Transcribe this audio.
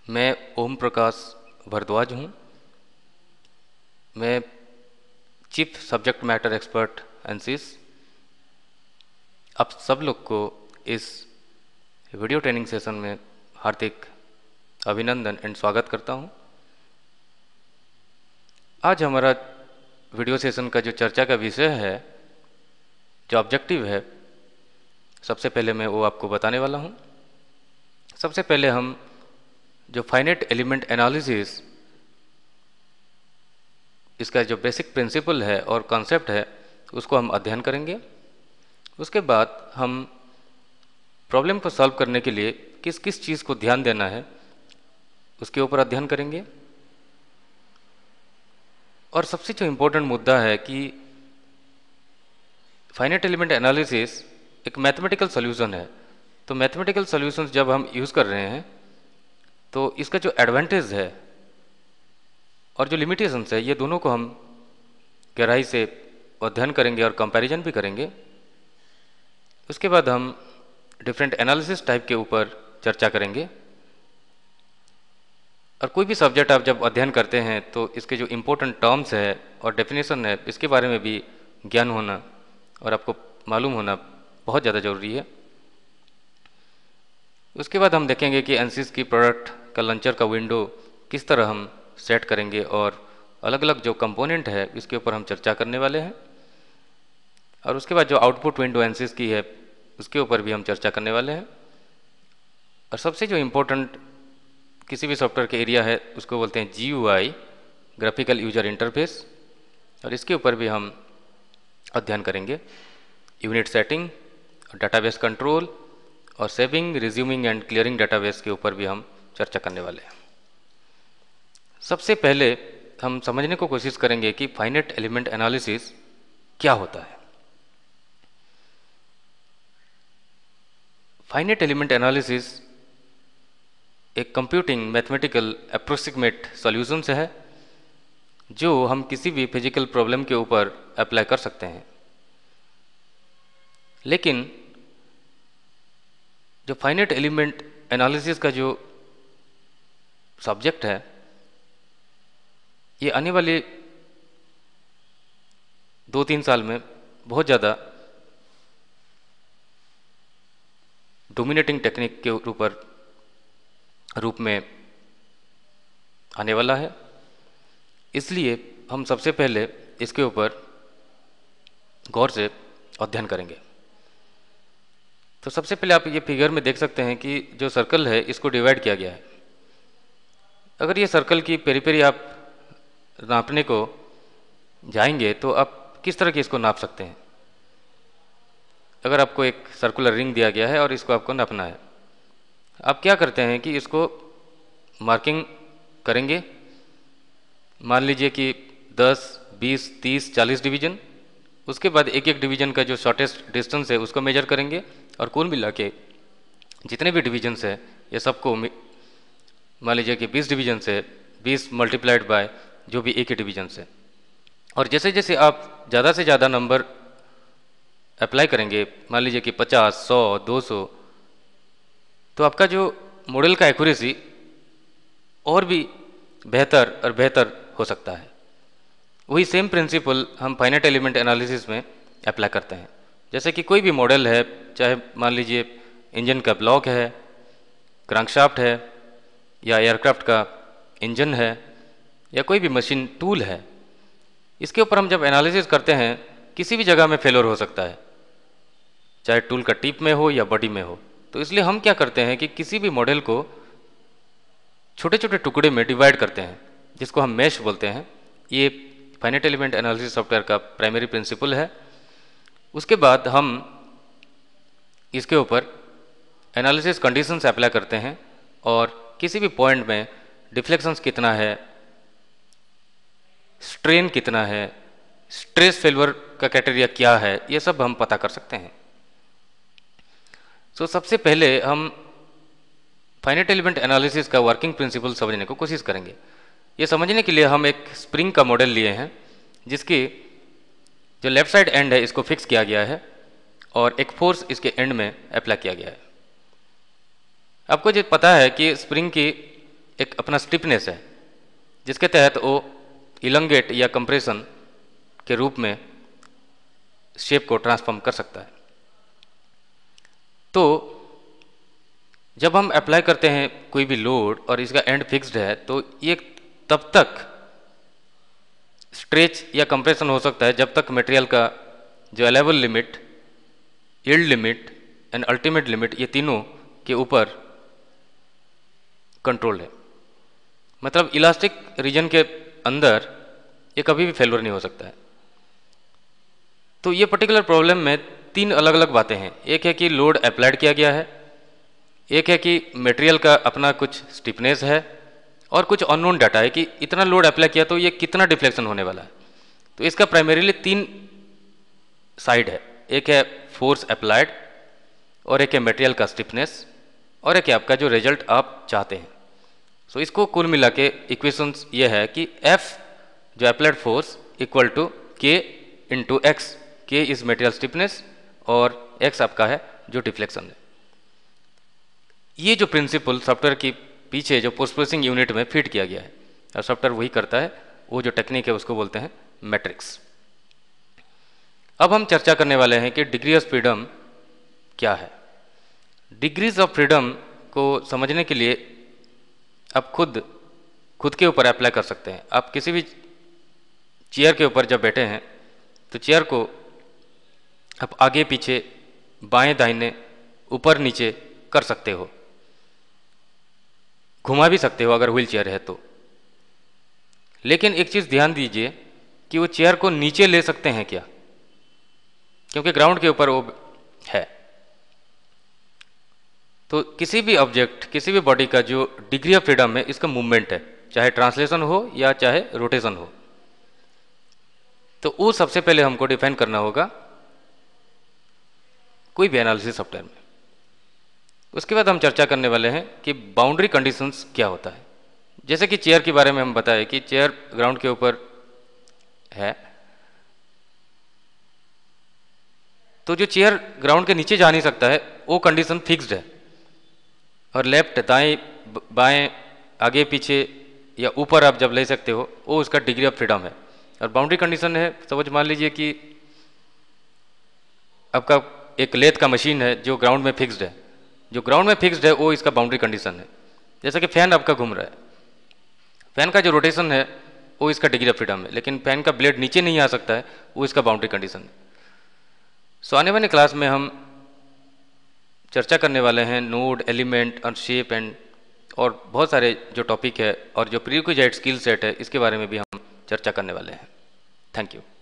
मैं ओम प्रकाश भारद्वाज हूँ। मैं chief subject matter expert ANSYS. आप सब लोग को इस वीडियो ट्रेनिंग सेशन में हार्दिक अभिनंदन एंड स्वागत करता हूँ। आज हमारा वीडियो सेशन का जो चर्चा का विषय है, जो ऑब्जेक्टिव है, सबसे पहले मैं वो आपको बताने वाला हूँ। सबसे पहले हम जो फाइनाइट एलिमेंट एनालिसिस, इसका जो बेसिक प्रिंसिपल है और कॉन्सेप्ट है, उसको हम अध्ययन करेंगे। उसके बाद हम प्रॉब्लम को सॉल्व करने के लिए किस किस चीज़ को ध्यान देना है, उसके ऊपर अध्ययन करेंगे। और सबसे जो इम्पोर्टेंट मुद्दा है कि फाइनाइट एलिमेंट एनालिसिस एक मैथमेटिकल सॉल्यूशन है। तो मैथमेटिकल सॉल्यूशंस जब हम यूज़ कर रहे हैं तो इसका जो एडवांटेज है और जो लिमिटेशंस है, ये दोनों को हम गहराई से अध्ययन करेंगे और कंपैरिजन भी करेंगे। उसके बाद हम डिफरेंट एनालिसिस टाइप के ऊपर चर्चा करेंगे। और कोई भी सब्जेक्ट आप जब अध्ययन करते हैं तो इसके जो इम्पोर्टेंट टर्म्स है और डेफिनेशन है, इसके बारे में भी ज्ञान होना और आपको मालूम होना बहुत ज़्यादा ज़रूरी है। उसके बाद हम देखेंगे कि एनसीस की प्रोडक्ट का लॉन्चर का विंडो किस तरह हम सेट करेंगे और अलग अलग जो कंपोनेंट है इसके ऊपर हम चर्चा करने वाले हैं। और उसके बाद जो आउटपुट विंडो एनसीस की है उसके ऊपर भी हम चर्चा करने वाले हैं। और सबसे जो इम्पोर्टेंट किसी भी सॉफ्टवेयर के एरिया है उसको बोलते हैं GUI, ग्राफिकल यूजर इंटरफेस, और इसके ऊपर भी हम अध्ययन करेंगे। यूनिट सेटिंग, डाटाबेस कंट्रोल और saving, resuming and clearing database के ऊपर भी हम चर्चा करने वाले हैं। सबसे पहले हम समझने को कोशिश करेंगे कि फाइनाइट एलिमेंट एनालिसिस क्या होता है। फाइनाइट एलिमेंट एनालिसिस एक कंप्यूटिंग मैथमेटिकल अप्रोक्सीमेट सॉल्यूशंस है जो हम किसी भी फिजिकल प्रॉब्लम के ऊपर अप्लाई कर सकते हैं। लेकिन जो फाइनाइट एलिमेंट एनालिसिस का जो सब्जेक्ट है, ये आने वाले 2-3 साल में बहुत ज़्यादा डोमिनेटिंग टेक्निक के ऊपर रूप में आने वाला है। इसलिए हम सबसे पहले इसके ऊपर गौर से अध्ययन करेंगे। तो सबसे पहले आप ये फिगर में देख सकते हैं कि जो सर्कल है इसको डिवाइड किया गया है। अगर ये सर्कल की पेरीपेरी आप नापने को जाएंगे तो आप किस तरह की इसको नाप सकते हैं। अगर आपको एक सर्कुलर रिंग दिया गया है और इसको आपको नापना है, आप क्या करते हैं कि इसको मार्किंग करेंगे। मान लीजिए कि 10, 20, 30, 40 डिवीजन। उसके बाद एक एक डिवीजन का जो शॉर्टेस्ट डिस्टेंस है उसको मेजर करेंगे और कुल मिला के जितने भी डिवीजन्स है ये सबको मान लीजिए कि 20 डिवीजन से 20 मल्टीप्लाइड बाय जो भी एक ही डिवीजन है। और जैसे जैसे आप ज़्यादा से ज़्यादा नंबर अप्लाई करेंगे, मान लीजिए कि 50, 100, 200, तो आपका जो मॉडल का एक्यूरेसी और भी बेहतर और बेहतर हो सकता है। वही सेम प्रिंसिपल हम फाइनाइट एलिमेंट एनालिसिस में अप्लाई करते हैं। जैसे कि कोई भी मॉडल है, चाहे मान लीजिए इंजन का ब्लॉक है, क्रैंकशाफ्ट है, या एयरक्राफ्ट का इंजन है, या कोई भी मशीन टूल है, इसके ऊपर हम जब एनालिसिस करते हैं किसी भी जगह में फेलोर हो सकता है, चाहे टूल का टिप में हो या बॉडी में हो। तो इसलिए हम क्या करते हैं कि किसी भी मॉडल को छोटे छोटे टुकड़े में डिवाइड करते हैं, जिसको हम मैश बोलते हैं। ये फाइनाइट एलिमेंट एनालिसिस सॉफ्टवेयर का प्राइमरी प्रिंसिपल है। उसके बाद हम इसके ऊपर एनालिसिस कंडीशंस अप्लाई करते हैं और किसी भी पॉइंट में डिफ्लेक्शंस कितना है, स्ट्रेन कितना है, स्ट्रेस फेल्योर का क्राइटेरिया क्या है, ये सब हम पता कर सकते हैं। तो सबसे पहले हम फाइनाइट एलिमेंट एनालिसिस का वर्किंग प्रिंसिपल समझने को कोशिश करेंगे। ये समझने के लिए हम एक स्प्रिंग का मॉडल लिए हैं, जिसकी जो लेफ्ट साइड एंड है इसको फिक्स किया गया है और एक फोर्स इसके एंड में अप्लाई किया गया है। आपको जो पता है कि स्प्रिंग की एक अपना स्टिफनेस है जिसके तहत वो इलंगेट या कंप्रेशन के रूप में शेप को ट्रांसफॉर्म कर सकता है। तो जब हम अप्लाई करते हैं कोई भी लोड और इसका एंड फिक्स्ड है तो ये तब तक स्ट्रेच या कंप्रेशन हो सकता है जब तक मटेरियल का जो allowable limit, yield limit and ultimate limit, ये तीनों के ऊपर कंट्रोल है। मतलब इलास्टिक रीजन के अंदर ये कभी भी फेल्योर नहीं हो सकता है। तो ये पर्टिकुलर प्रॉब्लम में तीन अलग अलग बातें हैं। एक है कि लोड अप्लाइड किया गया है, एक है कि मटेरियल का अपना कुछ स्टिफनेस है, और कुछ अननोन डाटा है कि इतना लोड अप्लाई किया तो ये कितना डिफ्लेक्शन होने वाला है। तो इसका प्राइमरीली तीन साइड है, एक है फोर्स अप्लाइड, और एक है मटेरियल का स्टिफनेस, और एक है आपका जो रिजल्ट आप चाहते हैं। सो इसको कुल मिला के इक्वेशंस ये है कि F जो applied force equal to K into X, K is material stiffness और X आपका है जो डिफ्लेक्शन है। ये जो प्रिंसिपल सॉफ्टवेयर की पीछे जो पोस्ट प्रोसेसिंग यूनिट में फिट किया गया है और सॉफ्टवेयर वही करता है, वो जो टेक्निक है उसको बोलते हैं मैट्रिक्स। अब हम चर्चा करने वाले हैं कि डिग्री ऑफ फ्रीडम क्या है। डिग्रीज ऑफ फ्रीडम को समझने के लिए आप खुद के ऊपर अप्लाई कर सकते हैं। आप किसी भी चेयर के ऊपर जब बैठे हैं तो चेयर को आप आगे पीछे, बाएं दाहिने, ऊपर नीचे कर सकते हो, घुमा भी सकते हो अगर व्हील चेयर है तो। लेकिन एक चीज़ ध्यान दीजिए कि वो चेयर को नीचे ले सकते हैं क्या, क्योंकि ग्राउंड के ऊपर वो है। तो किसी भी ऑब्जेक्ट, किसी भी बॉडी का जो डिग्री ऑफ फ्रीडम है, इसका मूवमेंट है, चाहे ट्रांसलेशन हो या चाहे रोटेशन हो, तो वो सबसे पहले हमको डिफाइन करना होगा कोई भी एनालिसिस सॉफ्टवेयर में। उसके बाद हम चर्चा करने वाले हैं कि बाउंड्री कंडीशंस क्या होता है। जैसे कि चेयर के बारे में हम बताएं कि चेयर ग्राउंड के ऊपर है, तो जो चेयर ग्राउंड के नीचे जा नहीं सकता है वो कंडीशन फिक्स्ड है, और लेफ्ट, दाएं, बाएं, आगे पीछे या ऊपर आप जब ले सकते हो वो उसका डिग्री ऑफ फ्रीडम है। और बाउंड्री कंडीशन है, समझ मान लीजिए कि आपका एक लेथ का मशीन है जो ग्राउंड में फिक्स्ड है, जो ग्राउंड में फिक्स्ड है वो इसका बाउंड्री कंडीशन है। जैसे कि फैन आपका घूम रहा है, फैन का जो रोटेशन है वो इसका डिग्री ऑफ फ्रीडम है, लेकिन फैन का ब्लेड नीचे नहीं आ सकता है, वो इसका बाउंड्री कंडीशन है। सो आने वाले क्लास में हम चर्चा करने वाले हैं नोड, एलिमेंट और शेप एंड और बहुत सारे जो टॉपिक है और जो प्रीरिक्विजाइट स्किल सेट है, इसके बारे में भी हम चर्चा करने वाले हैं। Thank you.